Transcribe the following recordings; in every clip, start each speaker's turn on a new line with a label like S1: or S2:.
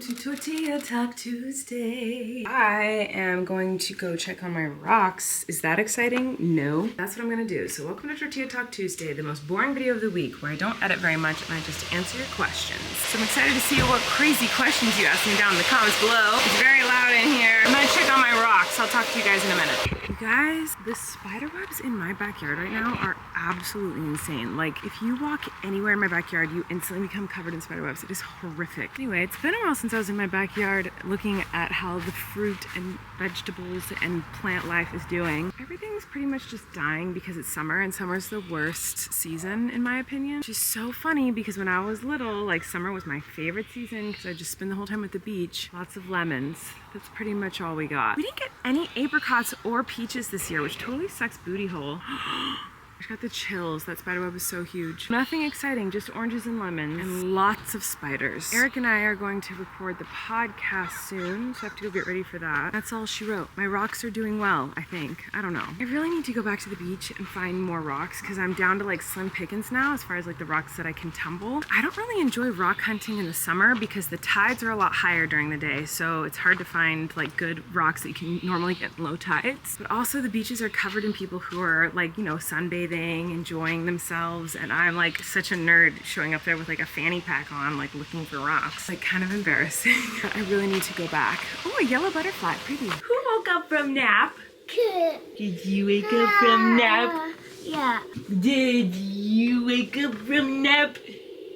S1: to Tortilla Talk Tuesday. I am going to go check on my rocks. Is that exciting? No. That's what I'm gonna do. So welcome to Tortilla Talk Tuesday, the most boring video of the week where I don't edit very much and I just answer your questions. So I'm excited to see what crazy questions you ask me down in the comments below. It's very loud in here. I'm gonna check on my rocks. I'll talk to you guys in a minute. You guys, the spider webs in my backyard right now are absolutely insane. Like, if you walk anywhere in my backyard, you instantly become covered in spider webs. It is horrific. Anyway, it's been a while since I was in my backyard looking at how the fruit and vegetables and plant life is doing. Everything's pretty much just dying because it's summer, and summer's the worst season in my opinion. Which is so funny because when I was little, like, summer was my favorite season because I just spend the whole time at the beach. Lots of lemons. That's pretty much all we got. We didn't get any apricots or peaches this year, which totally sucks booty hole. I got the chills. That spider web is so huge. Nothing exciting, just oranges and lemons and lots of spiders. Eric and I are going to record the podcast soon, so I have to go get ready for that. That's all she wrote. My rocks are doing well, I think. I don't know. I really need to go back to the beach and find more rocks because I'm down to like slim pickings now as far as like the rocks that I can tumble. I don't really enjoy rock hunting in the summer because the tides are a lot higher during the day, so it's hard to find like good rocks that you can normally get in low tides. But also the beaches are covered in people who are like, you know, sunbathing, enjoying themselves, and I'm like such a nerd showing up there with like a fanny pack on, like looking for rocks. Like, kind of embarrassing. I really need to go back. Oh, a yellow butterfly, pretty. Who woke up from nap? Did you wake up from nap?
S2: Yeah.
S1: Did you wake up from nap?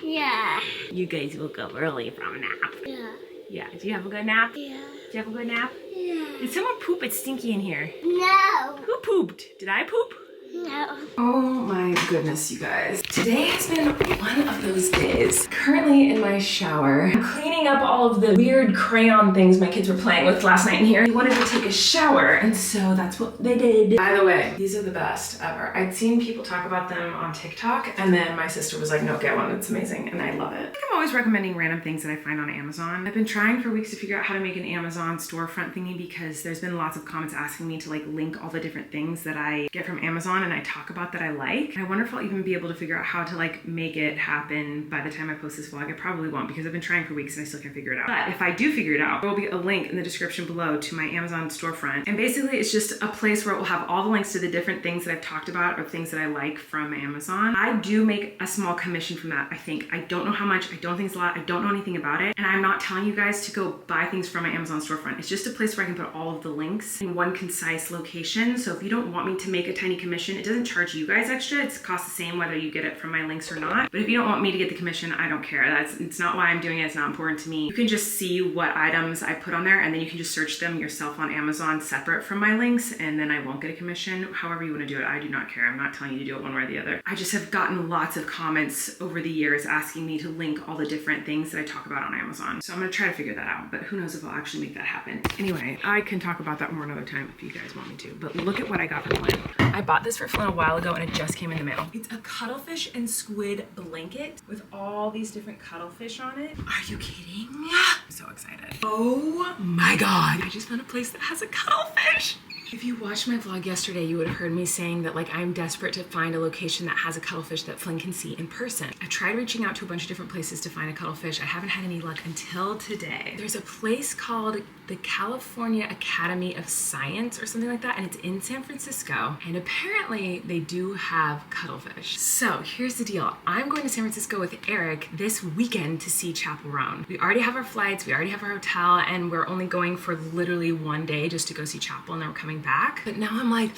S2: Yeah.
S1: You guys woke up early from nap.
S2: Yeah.
S1: Yeah. Did you have a good nap?
S2: Yeah.
S1: Did you have a good nap?
S2: Yeah.
S1: Did someone poop? It's stinky in here.
S2: No.
S1: Who pooped? Did I poop?
S2: No.
S1: Oh my goodness, you guys. Today has been one of those days. Currently in my shower, I'm cleaning up all of the weird crayon things my kids were playing with last night in here. They wanted to take a shower, and so that's what they did. By the way, these are the best ever. I'd seen people talk about them on TikTok, and then my sister was like, no, get one, it's amazing, and I love it. I think I'm always recommending random things that I find on Amazon. I've been trying for weeks to figure out how to make an Amazon storefront thingy because there's been lots of comments asking me to like link all the different things that I get from Amazon and I talk about that I like. I wonder if I'll even be able to figure out how to like make it happen by the time I post this vlog. I probably won't because I've been trying for weeks and I still can't figure it out. But if I do figure it out, there will be a link in the description below to my Amazon storefront. And basically it's just a place where it will have all the links to the different things that I've talked about or things that I like from Amazon. I do make a small commission from that, I think. I don't know how much, I don't think it's a lot, I don't know anything about it. And I'm not telling you guys to go buy things from my Amazon storefront. It's just a place where I can put all of the links in one concise location. So if you don't want me to make a tiny commission, it doesn't charge you guys extra. It's cost the same whether you get it from my links or not. But if you don't want me to get the commission, I don't care. It's not why I'm doing it. It's not important to me. You can just see what items I put on there and then you can just search them yourself on Amazon separate from my links, and then I won't get a commission. However you want to do it, I do not care. I'm not telling you to do it one way or the other. I just have gotten lots of comments over the years asking me to link all the different things that I talk about on Amazon. So I'm gonna try to figure that out, but who knows if I'll actually make that happen. Anyway, I can talk about that more another time if you guys want me to, but look at what I got for Flynn. I bought this for Flynn a while ago and it just came in the mail. It's a cuttlefish and squid blanket with all these different cuttlefish on it. Are you kidding? I'm so excited. Oh my God. I just found a place that has a cuttlefish. If you watched my vlog yesterday, you would have heard me saying that like I'm desperate to find a location that has a cuttlefish that Flynn can see in person. I tried reaching out to a bunch of different places to find a cuttlefish. I haven't had any luck until today. There's a place called the California Academy of Science or something like that, and it's in San Francisco, and apparently they do have cuttlefish. So here's the deal. I'm going to San Francisco with Eric this weekend to see Chapel Roan. We already have our flights, we already have our hotel, and we're only going for literally one day just to go see Chapel, and then we're coming back. But now I'm like,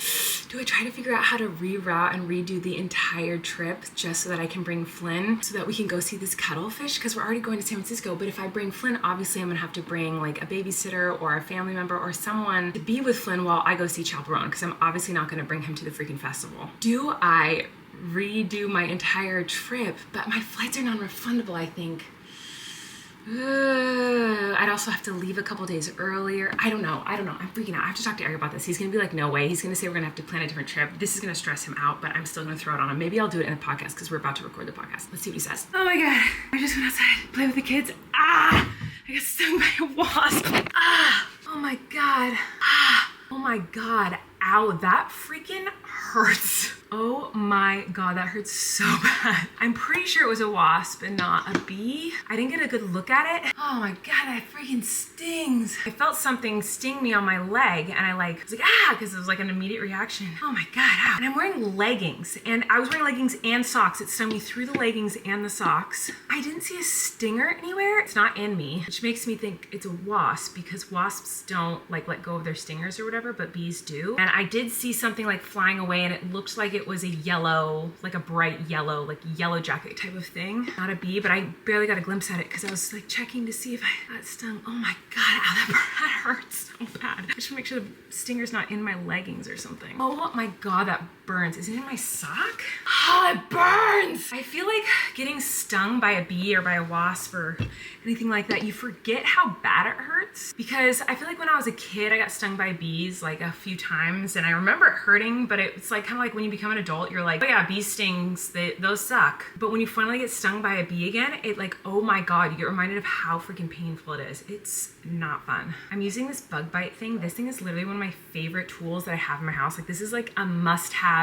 S1: do I try to figure out how to reroute and redo the entire trip just so that I can bring Flynn so that we can go see this cuttlefish? Because we're already going to San Francisco, but if I bring Flynn, obviously I'm gonna have to bring like a babysitter or a family member or someone to be with Flynn while I go see Chapel Roan, because I'm obviously not gonna bring him to the freaking festival. Do I redo my entire trip? But my flights are non-refundable, I think. I'd also have to leave a couple days earlier. I don't know. I'm freaking out. I have to talk to Eric about this. He's gonna be like, no way. He's gonna say we're gonna have to plan a different trip. This is gonna stress him out, but I'm still gonna throw it on him. Maybe I'll do it in a podcast because we're about to record the podcast. Let's see what he says. Oh my God. I just went outside to play with the kids. I got stung by a wasp. Oh my God. Oh my God. Ow, that freaking hurts. Oh my God, that hurts so bad. I'm pretty sure it was a wasp and not a bee. I didn't get a good look at it. Oh my God, that freaking stings. I felt something sting me on my leg and I was like, ah, because it was like an immediate reaction. Oh my God, ow. And I'm wearing leggings and I was wearing leggings and socks. It stung me through the leggings and the socks. I didn't see a stinger anywhere. It's not in me, which makes me think it's a wasp because wasps don't like let go of their stingers or whatever, but bees do. And I did see something like flying away and it looked like it was a yellow, like a bright yellow, like yellow jacket type of thing. Not a bee, but I barely got a glimpse at it because I was like checking to see if I got stung. Oh my God, ow, that hurts so bad. I should make sure the stinger's not in my leggings or something. Oh my God, that burns. Is it in my sock? Oh, it burns! I feel like getting stung by a bee or by a wasp or anything like that, you forget how bad it hurts. Because I feel like when I was a kid, I got stung by bees like a few times and I remember it hurting, but it's like kind of like when you become an adult, you're like, oh yeah, bee stings, those suck. But when you finally get stung by a bee again, it like, oh my God, you get reminded of how freaking painful it is. It's not fun. I'm using this bug bite thing. This thing is literally one of my favorite tools that I have in my house. Like this is like a must have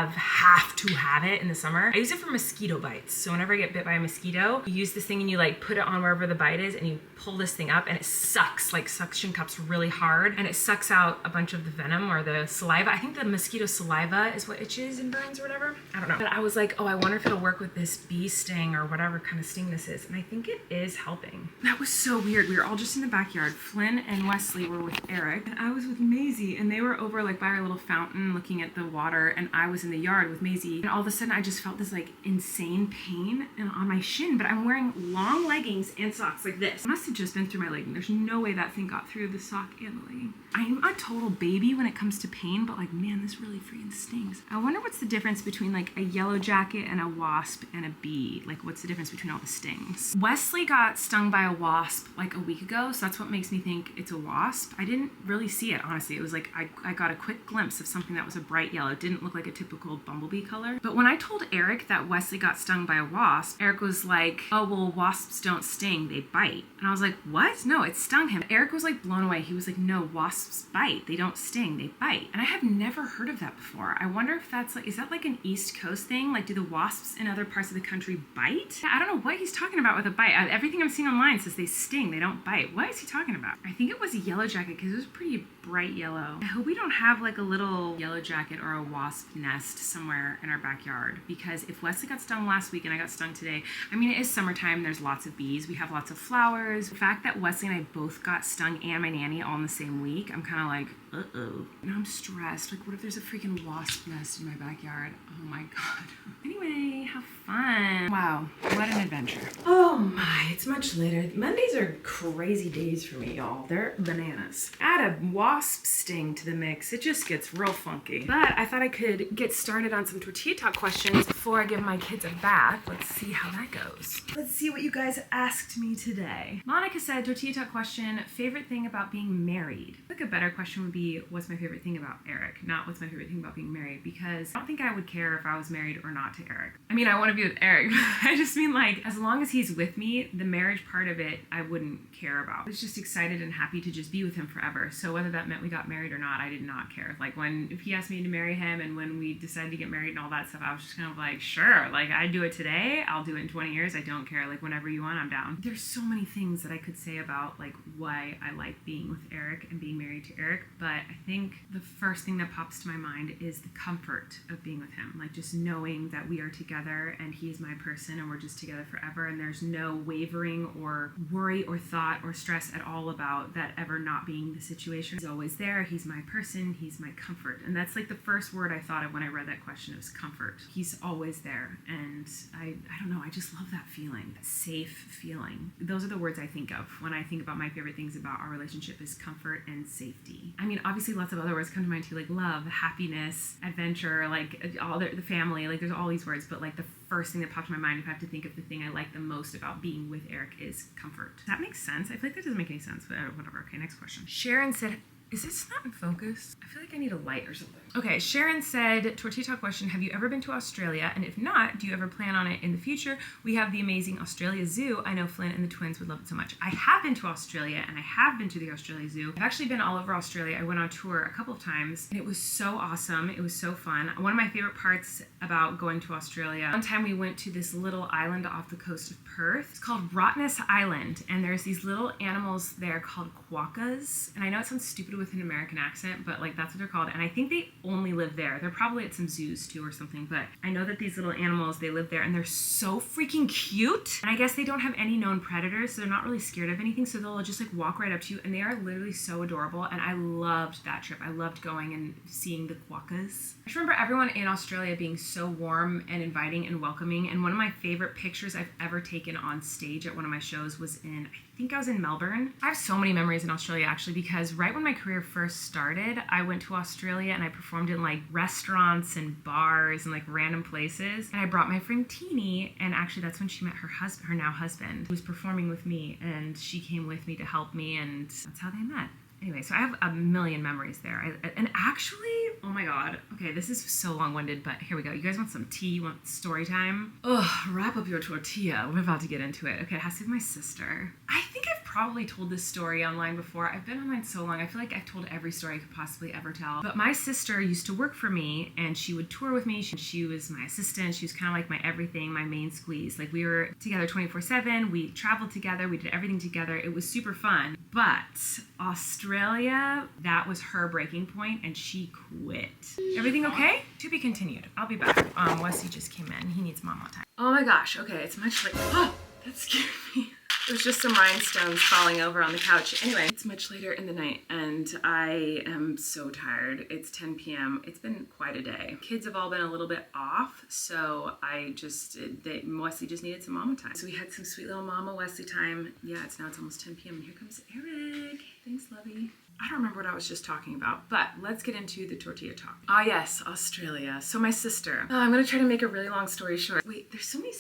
S1: to have it in the summer. I use it for mosquito bites. So whenever I get bit by a mosquito, you use this thing and you like put it on wherever the bite is and you pull this thing up and it sucks, like suction cups really hard and it sucks out a bunch of the venom or the saliva. I think the mosquito saliva is what itches and burns or whatever. I don't know. But I was like, oh, I wonder if it'll work with this bee sting or whatever kind of sting this is. And I think it is helping. That was so weird. We were all just in the backyard. Flynn and Wesley were with Eric and I was with Maisie and they were over like by our little fountain looking at the water and I was in the yard with Maisie and all of a sudden I just felt this like insane pain on my shin, but I'm wearing long leggings and socks like this. It must have just been through my legging. There's no way that thing got through the sock and the legging. I'm a total baby when it comes to pain, but like, man, this really freaking stings. I wonder what's the difference between like a yellow jacket and a wasp and a bee. Like what's the difference between all the stings? Wesley got stung by a wasp like a week ago, so that's what makes me think it's a wasp. I didn't really see it, honestly. It was like, I got a quick glimpse of something that was a bright yellow. It didn't look like a typical bumblebee color. But when I told Eric that Wesley got stung by a wasp, Eric was like, oh, well, wasps don't sting, they bite. And I was like, what? No, it stung him. Eric was like blown away. He was like, no, wasps bite. They don't sting, they bite. And I have never heard of that before. I wonder if that's like, is that like an East Coast thing? Like, do the wasps in other parts of the country bite? I don't know what he's talking about with a bite. Everything I'm seeing online says they sting, they don't bite. What is he talking about? I think it was a yellow jacket because it was pretty bright yellow. I hope we don't have like a little yellow jacket or a wasp nest somewhere in our backyard because if Wesley got stung last week and I got stung today, I mean, it is summertime, there's lots of bees, we have lots of flowers. The fact that Wesley and I both got stung and my nanny all in the same week, I'm kind of like, uh-oh. Now I'm stressed. Like, what if there's a freaking wasp nest in my backyard? Oh my God. Anyway, have fun. Wow, what an adventure. Oh my, it's much later. Mondays are crazy days for me, y'all. They're bananas. Add a wasp sting to the mix, it just gets real funky. But I thought I could get started on some Tortilla Talk questions before I give my kids a bath. Let's see how that goes. Let's see what you guys asked me today. Monica said, Tortilla Talk question, favorite thing about being married? I think a better question would be, what's my favorite thing about Eric? Not what's my favorite thing about being married, because I don't think I would care if I was married or not to Eric. I mean, I want to be with Eric. I just mean like, as long as he's with me, the marriage part of it, I wouldn't care about. I was just excited and happy to just be with him forever. So whether that meant we got married or not, I did not care. Like if he asked me to marry him and when we decided to get married and all that stuff, I was just kind of like, sure, like I'd do it today. I'll do it in 20 years. I don't care. Like whenever you want, I'm down. There's so many things that I could say about like why I like being with Eric and being married to Eric. But I think the first thing that pops to my mind is the comfort of being with him. Like just knowing that we are together and he's my person and we're just together forever. And there's no wavering or worry or thought or stress at all about that ever not being the situation. He's always there. He's my person. He's my comfort. And that's like the first word I thought of when I read that question. It was comfort. He's always there. And I don't know. I just love that feeling, that safe feeling. Those are the words I think of when I think about my favorite things about our relationship is comfort and safety. I mean, obviously lots of other words come to mind too, like love, happiness, adventure, like all the family, like there's all these words, but like the first thing that popped to my mind if I have to think of the thing I like the most about being with Eric is comfort. Does that make sense? I feel like that doesn't make any sense, but whatever. Okay, next question. Sharon said, is this not in focus? I feel like I need a light or something. Okay, Sharon said, Tortilla Talk question, have you ever been to Australia? And if not, do you ever plan on it in the future? We have the amazing Australia Zoo. I know Flynn and the twins would love it so much. I have been to Australia and I have been to the Australia Zoo. I've actually been all over Australia. I went on tour a couple of times and it was so awesome. It was so fun. One of my favorite parts about going to Australia. One time we went to this little island off the coast of Perth. It's called Rottnest Island, and there's these little animals there called quokkas. And I know it sounds stupid with an American accent, but like that's what they're called. And I think they only live there. They're probably at some zoos too or something, but I know that these little animals, they live there and they're so freaking cute. And I guess they don't have any known predators, so they're not really scared of anything. So they'll just like walk right up to you, and they are literally so adorable. And I loved that trip. I loved going and seeing the quokkas. I just remember everyone in Australia being so warm and inviting and welcoming. And one of my favorite pictures I've ever taken on stage at one of my shows was I think I was in Melbourne. I have so many memories in Australia actually, because right when my career first started, I went to Australia and I performed in like restaurants and bars and like random places. And I brought my friend Teeny, and actually that's when she met her husband, her now husband, who was performing with me, and she came with me to help me, and that's how they met. Anyway, so I have a million memories there. And actually, oh my God. Okay, this is so long-winded, but here we go. You guys want some tea? You want story time? Ugh, wrap up your tortilla. We're about to get into it. Okay, it has to be my sister. I think I've probably told this story online before. I've been online so long. I feel like I've told every story I could possibly ever tell. But my sister used to work for me, and she would tour with me. She was my assistant. She was kind of like my everything, my main squeeze. Like we were together 24/7. We traveled together. We did everything together. It was super fun. But Australia, that was her breaking point, and she quit. Everything okay? To be continued. I'll be back. Wesley just came in. He needs mama time. Oh my gosh. Okay, it's much later. Oh, that scared me. There's just some rhinestones falling over on the couch. Anyway, it's much later in the night, and I am so tired. It's 10 p.m. It's been quite a day. Kids have all been a little bit off, so Wesley just needed some mama time. So we had some sweet little mama Wesley time. Yeah, it's almost 10 p.m. and here comes Eric. Thanks, lovey. I don't remember what I was just talking about, but let's get into the tortilla talk. Ah, yes, Australia. So my sister. I'm gonna try to make a really long story short. Wait, there's so many,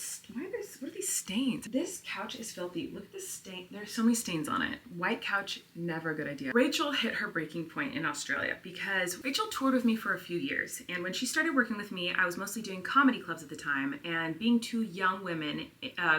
S1: what are these stains? This couch is filthy. Look at this stain. There's so many stains on it. White couch, never a good idea. Rachel hit her breaking point in Australia because Rachel toured with me for a few years. And when she started working with me, I was mostly doing comedy clubs at the time, and being two young women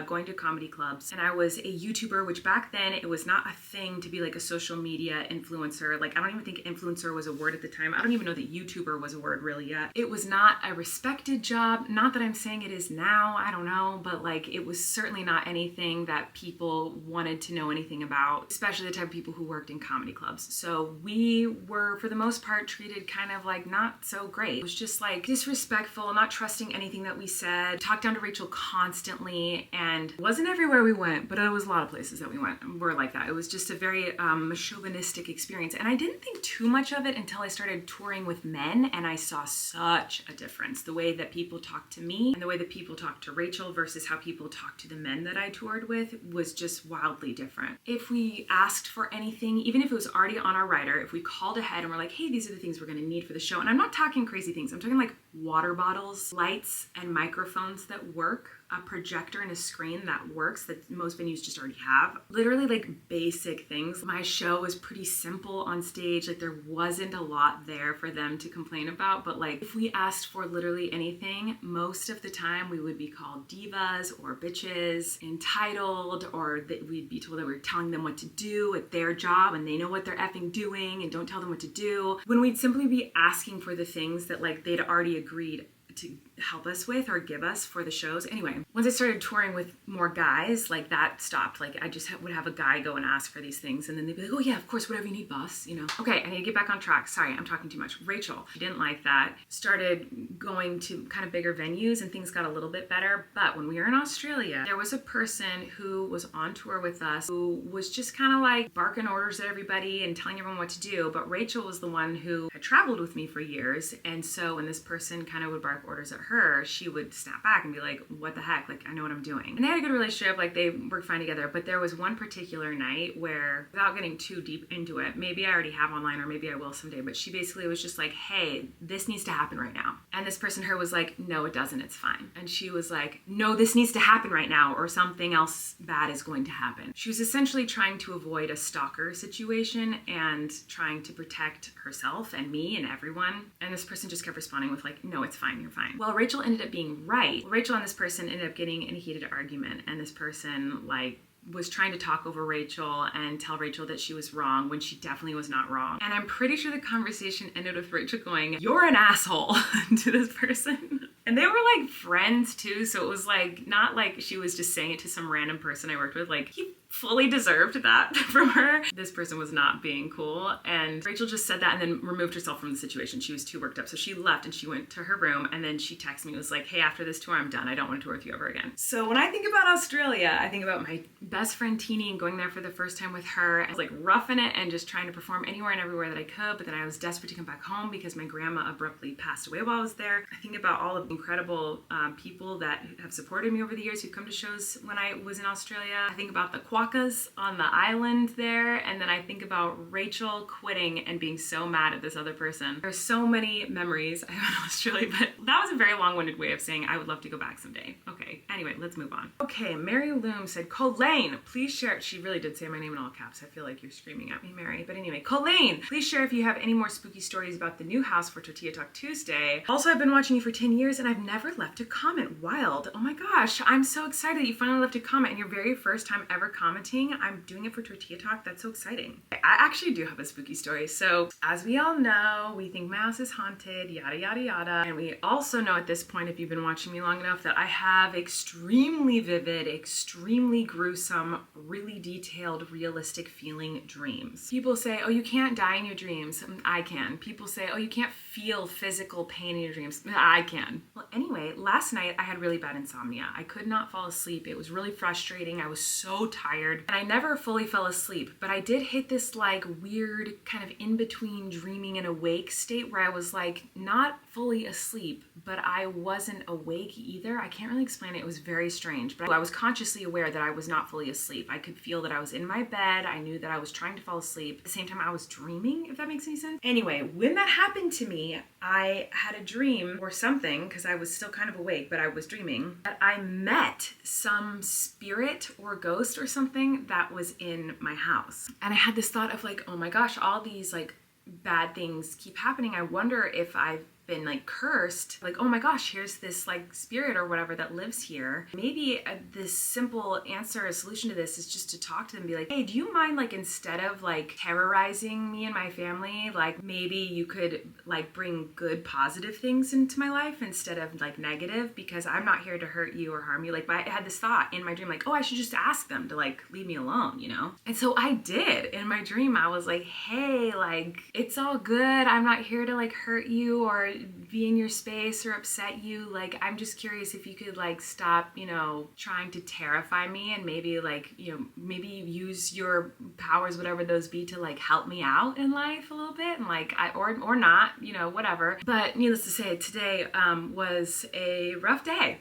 S1: going to comedy clubs. And I was a YouTuber, which back then it was not a thing to be like a social media influencer. Like, I don't even think influencer was a word at the time. I don't even know that YouTuber was a word really yet. It was not a respected job. Not that I'm saying it is now, I don't know, but like it was certainly not anything that people wanted to know anything about, especially the type of people who worked in comedy clubs. So we were, for the most part, treated kind of like not so great. It was just like disrespectful, not trusting anything that we said, talked down to Rachel constantly, and it wasn't everywhere we went, but it was a lot of places that we went were like that. It was just a very chauvinistic experience. And I didn't think too much of it until I started touring with men, and I saw such a difference. The way that people talked to me and the way that people talked to Rachel versus how people talked to the men that I toured with was just wildly different. If we asked for anything, even if it was already on our rider, if we called ahead and we're like, hey, these are the things we're gonna need for the show, and I'm not talking crazy things, I'm talking like water bottles, lights, and microphones that work, a projector and a screen that works that most venues just already have. Literally like basic things. My show was pretty simple on stage. Like there wasn't a lot there for them to complain about, but like if we asked for literally anything, most of the time we would be called divas or bitches, entitled, or that we'd be told that we were telling them what to do at their job and they know what they're effing doing and don't tell them what to do. When we'd simply be asking for the things that like they'd already agreed to help us with or give us for the shows. Anyway, once I started touring with more guys, like that stopped. Like I just would have a guy go and ask for these things, and then they'd be like, oh yeah, of course, whatever you need, boss, you know. Okay, I need to get back on track. Sorry, I'm talking too much. Rachel, she didn't like that. Started going to kind of bigger venues and things got a little bit better. But when we were in Australia, there was a person who was on tour with us who was just kind of like barking orders at everybody and telling everyone what to do. But Rachel was the one who had traveled with me for years. And so when this person kind of would bark orders at her, she would snap back and be like, what the heck? Like, I know what I'm doing. And they had a good relationship, like they worked fine together, but there was one particular night where, without getting too deep into it, maybe I already have online or maybe I will someday, but she basically was just like, hey, this needs to happen right now. And this person, her, was like, no, it doesn't, it's fine. And she was like, no, this needs to happen right now or something else bad is going to happen. She was essentially trying to avoid a stalker situation and trying to protect herself and me and everyone. And this person just kept responding with like, no, it's fine, you're fine. Well, Rachel ended up being right. Rachel and this person ended up getting in a heated argument, and this person like was trying to talk over Rachel and tell Rachel that she was wrong when she definitely was not wrong. And I'm pretty sure the conversation ended with Rachel going, you're an asshole, to this person. And they were like friends too, so it was like not like she was just saying it to some random person I worked with. Like, he fully deserved that from her. This person was not being cool, and Rachel just said that and then removed herself from the situation. She was too worked up, so she left and she went to her room, and then she texted me, was like, hey, after this tour I'm done, I don't want to tour with you ever again. So when I think about Australia, I think about my best friend Teeny and going there for the first time with her. I was like roughing it and just trying to perform anywhere and everywhere that I could, but then I was desperate to come back home because my grandma abruptly passed away while I was there. I think about all of the incredible people that have supported me over the years who've come to shows when I was in Australia. I think about the quokkas on the island there, and then I think about Rachel quitting and being so mad at this other person. There's so many memories I have in Australia, but that was a very long-winded way of saying I would love to go back someday. Okay, anyway, let's move on. Okay, Mary Loom said, Colleen, please share. She really did say my name in all caps. I feel like you're screaming at me, Mary. But anyway, Colleen, please share if you have any more spooky stories about the new house for Tortilla Talk Tuesday. Also, I've been watching you for 10 years and I've never left a comment. Wild. Oh my gosh, I'm so excited that you finally left a comment and your very first time ever commenting. I'm doing it for Tortilla Talk. That's so exciting. I actually do have a spooky story. So as we all know, we think my house is haunted, yada, yada, yada. And we also know at this point, if you've been watching me long enough, that I have extremely vivid, extremely gruesome, really detailed, realistic feeling dreams. People say, oh, you can't die in your dreams. I can. People say, oh, you can't feel physical pain in your dreams. I can. Well, anyway, last night I had really bad insomnia. I could not fall asleep. It was really frustrating. I was so tired and I never fully fell asleep, but I did hit this like weird kind of in between dreaming and awake state where I was like not fully asleep, but I wasn't awake either. I can't really explain it. It was very strange, but I was consciously aware that I was not fully asleep. I could feel that I was in my bed. I knew that I was trying to fall asleep. At the same time, I was dreaming, if that makes any sense. Anyway, when that happened to me, I had a dream or something, because I was still kind of awake, but I was dreaming, that I met some spirit or ghost or something that was in my house. And I had this thought of like, oh my gosh, all these like bad things keep happening. I wonder if I've been like cursed, like, oh my gosh, here's this like spirit or whatever that lives here. Maybe this simple answer, a solution to this is just to talk to them and be like, hey, do you mind like instead of like terrorizing me and my family, like maybe you could like bring good positive things into my life instead of like negative, because I'm not here to hurt you or harm you. Like I had this thought in my dream, like, oh, I should just ask them to like leave me alone, you know? And so I did. In my dream, I was like, hey, like it's all good. I'm not here to like hurt you or be in your space or upset you. Like, I'm just curious if you could like stop, you know, trying to terrify me and maybe like, you know, maybe use your powers, whatever those be, to like help me out in life a little bit, and like or not, you know, whatever. But needless to say, today was a rough day.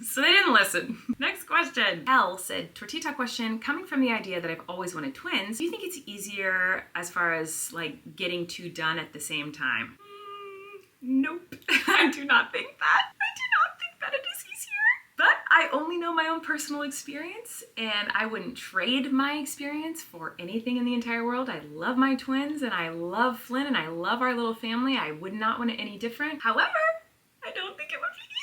S1: So they didn't listen. Next question. Elle said, Tortilla Talk question, coming from the idea that I've always wanted twins, do you think it's easier as far as like getting two done at the same time? Nope. I do not think that. I do not think that it is easier. But I only know my own personal experience, and I wouldn't trade my experience for anything in the entire world. I love my twins, and I love Flynn, and I love our little family. I would not want it any different. However, I don't think it would be easier.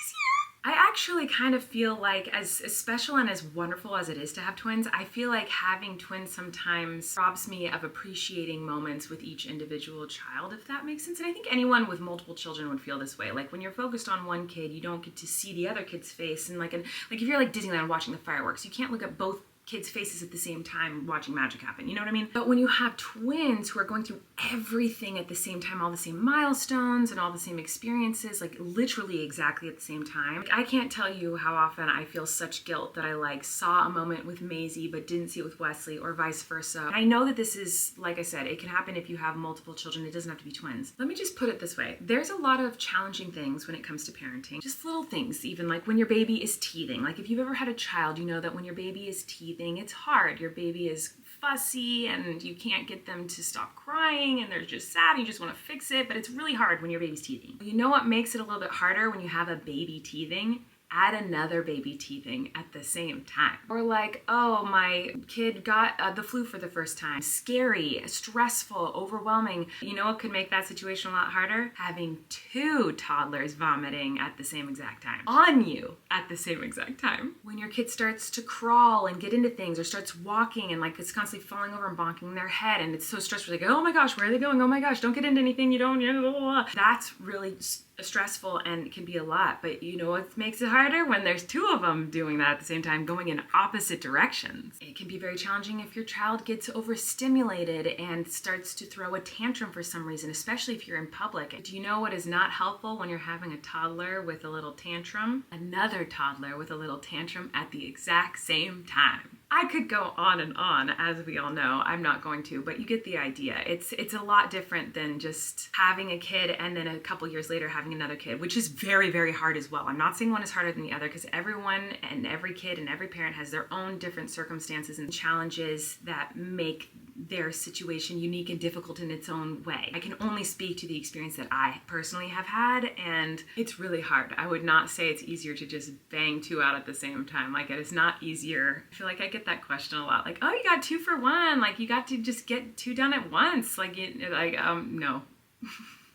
S1: I actually kind of feel like as special and as wonderful as it is to have twins, I feel like having twins sometimes robs me of appreciating moments with each individual child, if that makes sense. And I think anyone with multiple children would feel this way. Like when you're focused on one kid, you don't get to see the other kid's face. And like if you're like Disneyland watching the fireworks, you can't look at both kids' faces at the same time watching magic happen, you know what I mean? But when you have twins who are going through everything at the same time, all the same milestones and all the same experiences, like literally exactly at the same time, like, I can't tell you how often I feel such guilt that I like saw a moment with Maisie but didn't see it with Wesley, or vice versa. And I know that this is, like I said, it can happen if you have multiple children. It doesn't have to be twins. Let me just put it this way. There's a lot of challenging things when it comes to parenting. Just little things, even like when your baby is teething. Like if you've ever had a child, you know that when your baby is teething, it's hard. Your baby is fussy and you can't get them to stop crying and they're just sad and you just want to fix it, but it's really hard when your baby's teething. You know what makes it a little bit harder when you have a baby teething? add another baby teething at the same time. Or like, oh, my kid got the flu for the first time. Scary, stressful, overwhelming. You know what could make that situation a lot harder? Having two toddlers vomiting at the same exact time. On you at the same exact time. When your kid starts to crawl and get into things or starts walking and like it's constantly falling over and bonking their head and it's so stressful, like, oh my gosh, where are they going? Oh my gosh, don't get into anything you don't, blah, blah, blah. That's really stressful and it can be a lot. But you know what makes it harder? When there's two of them doing that at the same time, going in opposite directions. It can be very challenging if your child gets overstimulated and starts to throw a tantrum for some reason, especially if you're in public. Do you know what is not helpful when you're having a toddler with a little tantrum? Another toddler with a little tantrum at the exact same time. I could go on and on, as we all know. I'm not going to, but you get the idea. It's a lot different than just having a kid and then a couple years later having another kid, which is very, very hard as well. I'm not saying one is harder than the other because everyone and every kid and every parent has their own different circumstances and challenges that make their situation unique and difficult in its own way. I can only speak to the experience that I personally have had, and it's really hard. I would not say it's easier to just bang two out at the same time. Like, it is not easier. I feel like I get that question a lot. Like, oh, you got 2 for 1. Like, you got to just get 2 done at once. No.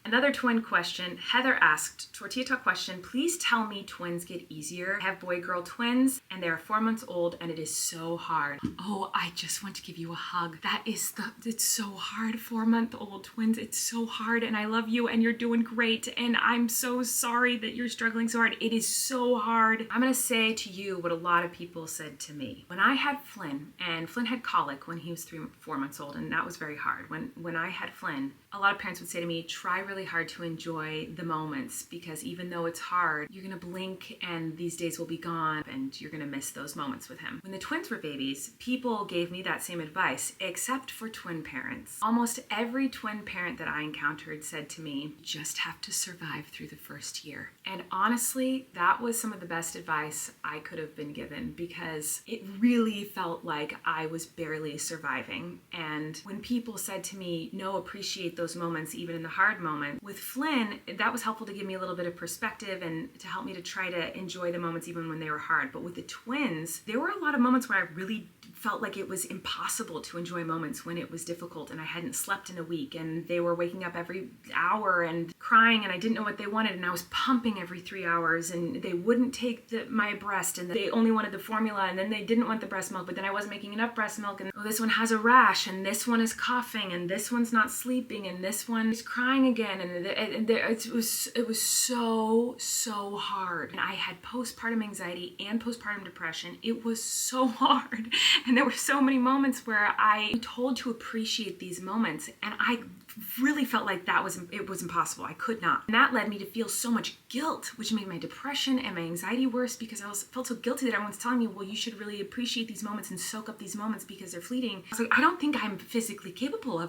S1: Another twin question. Heather asked, Tortilla Talk question, please tell me twins get easier. I have boy-girl twins and they are 4 months old and it is so hard. Oh, I just want to give you a hug. It's so hard, 4-month-old twins. It's so hard and I love you and you're doing great and I'm so sorry that you're struggling so hard. It is so hard. I'm gonna say to you what a lot of people said to me. When I had Flynn, and Flynn had colic when he was 4 months old, and that was very hard. When I had Flynn, a lot of parents would say to me, try really hard to enjoy the moments because even though it's hard, you're gonna blink and these days will be gone and you're gonna miss those moments with him. When the twins were babies, people gave me that same advice, except for twin parents. Almost every twin parent that I encountered said to me, you just have to survive through the first year. And honestly, that was some of the best advice I could have been given because it really felt like I was barely surviving. And when people said to me, no, appreciate those moments, even in the hard moments, with Flynn, that was helpful to give me a little bit of perspective and to help me to try to enjoy the moments even when they were hard. But with the twins, there were a lot of moments where I really felt like it was impossible to enjoy moments when it was difficult and I hadn't slept in a week and they were waking up every hour and crying and I didn't know what they wanted and I was pumping every 3 hours and they wouldn't take my breast and they only wanted the formula and then they didn't want the breast milk, but then I wasn't making enough breast milk and oh, this one has a rash and this one is coughing and this one's not sleeping and this one is crying again and it was so hard. And I had postpartum anxiety and postpartum depression. It was so hard. And there were so many moments where I told to appreciate these moments and I really felt like it was impossible. I could not. And that led me to feel so much guilt, which made my depression and my anxiety worse because I felt so guilty that everyone's telling me, well, you should really appreciate these moments and soak up these moments because they're fleeting. I was like, I don't think I'm physically capable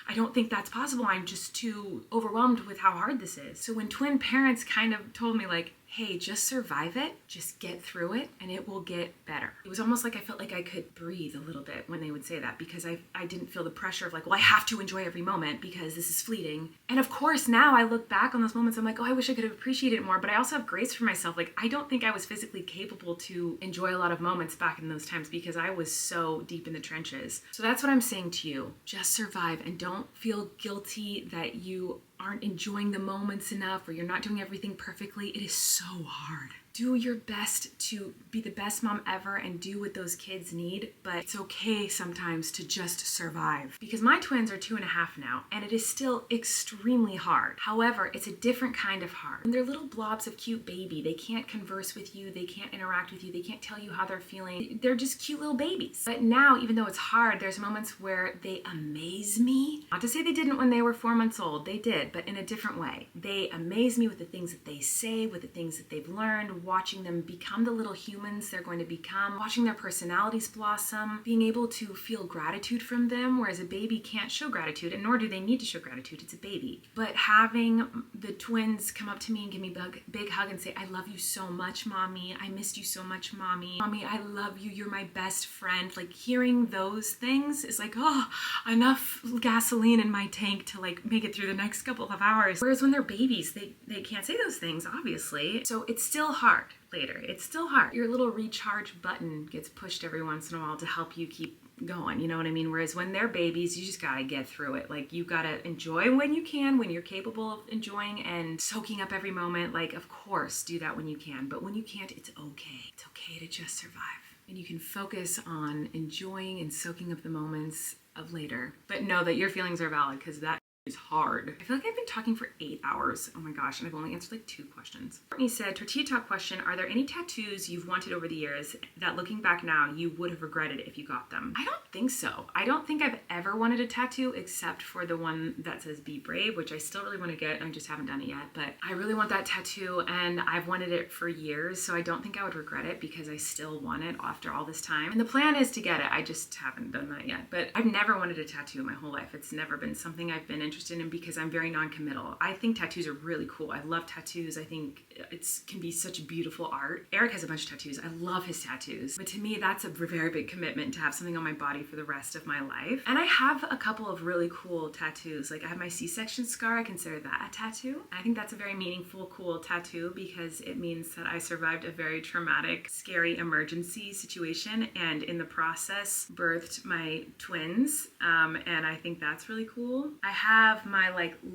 S1: I don't think that's possible. I'm just too overwhelmed with how hard this is. So when twin parents kind of told me like, hey, just survive it, just get through it, and it will get better. It was almost like I felt like I could breathe a little bit when they would say that because I didn't feel the pressure of like, well, I have to enjoy every moment because this is fleeting. And of course, now I look back on those moments, I'm like, oh, I wish I could have appreciated it more, but I also have grace for myself. Like, I don't think I was physically capable to enjoy a lot of moments back in those times because I was so deep in the trenches. So that's what I'm saying to you. Just survive and don't feel guilty that you aren't enjoying the moments enough or you're not doing everything perfectly. It is so hard. Do your best to be the best mom ever and do what those kids need, but it's okay sometimes to just survive. Because my twins are 2.5 now, and it is still extremely hard. However, it's a different kind of hard. When they're little blobs of cute baby, they can't converse with you, they can't interact with you, they can't tell you how they're feeling. They're just cute little babies. But now, even though it's hard, there's moments where they amaze me. Not to say they didn't when they were 4 months old, they did, but in a different way. They amaze me with the things that they say, with the things that they've learned, watching them become the little humans they're going to become, watching their personalities blossom, being able to feel gratitude from them, whereas a baby can't show gratitude, and nor do they need to show gratitude, it's a baby. But having the twins come up to me and give me a big hug and say, I love you so much, Mommy, I missed you so much, Mommy, I love you, you're my best friend, like hearing those things is like, oh, enough gasoline in my tank to like make it through the next couple of hours. Whereas when they're babies, they can't say those things, obviously. So it's still hard. hard later. It's still hard. Your little recharge button gets pushed every once in a while to help you keep going, you know what I mean? Whereas when they're babies, you just gotta get through it. Like, you gotta enjoy when you can, when you're capable of enjoying and soaking up every moment. Like, of course, do that when you can, but when you can't, it's okay. It's okay to just survive. And you can focus on enjoying and soaking up the moments of later, but know that your feelings are valid, because that is hard. I feel like I've been talking for 8 hours. Oh my gosh, and I've only answered like 2 questions. Courtney said, Tortilla Talk question, are there any tattoos you've wanted over the years that looking back now, you would have regretted if you got them? I don't think so. I don't think I've ever wanted a tattoo except for the one that says Be Brave, which I still really want to get. I just haven't done it yet, but I really want that tattoo and I've wanted it for years. So I don't think I would regret it because I still want it after all this time. And the plan is to get it. I just haven't done that yet, but I've never wanted a tattoo in my whole life. It's never been something I've been interested in because I'm very non-committal. I think tattoos are really cool. I love tattoos. I think it can be such beautiful art. Eric has a bunch of tattoos. I love his tattoos. But to me, that's a very big commitment to have something on my body for the rest of my life. And I have a couple of really cool tattoos. Like, I have my C-section scar. I consider that a tattoo. I think that's a very meaningful, cool tattoo because it means that I survived a very traumatic, scary emergency situation and in the process birthed my twins. And I think that's really cool. I have my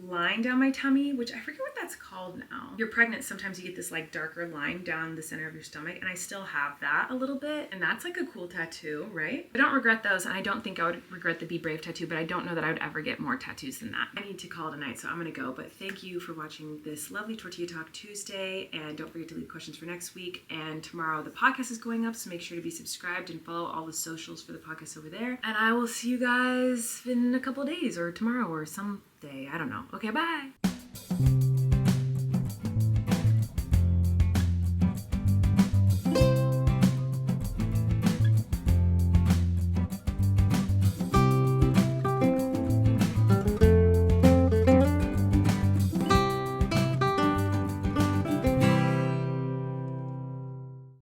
S1: line down my tummy, which I forget what that's called now. You're pregnant, sometimes you get this like darker line down the center of your stomach, and I still have that a little bit, and that's like a cool tattoo, right? I don't regret those, and I don't think I would regret the Be Brave tattoo, but I don't know that I would ever get more tattoos than that. I need to call it a night, so I'm gonna go, but thank you for watching this lovely Tortilla Talk Tuesday, and don't forget to leave questions for next week, and tomorrow the podcast is going up, so make sure to be subscribed and follow all the socials for the podcast over there, and I will see you guys in a couple days, or tomorrow, or some day. I don't know. Okay, bye.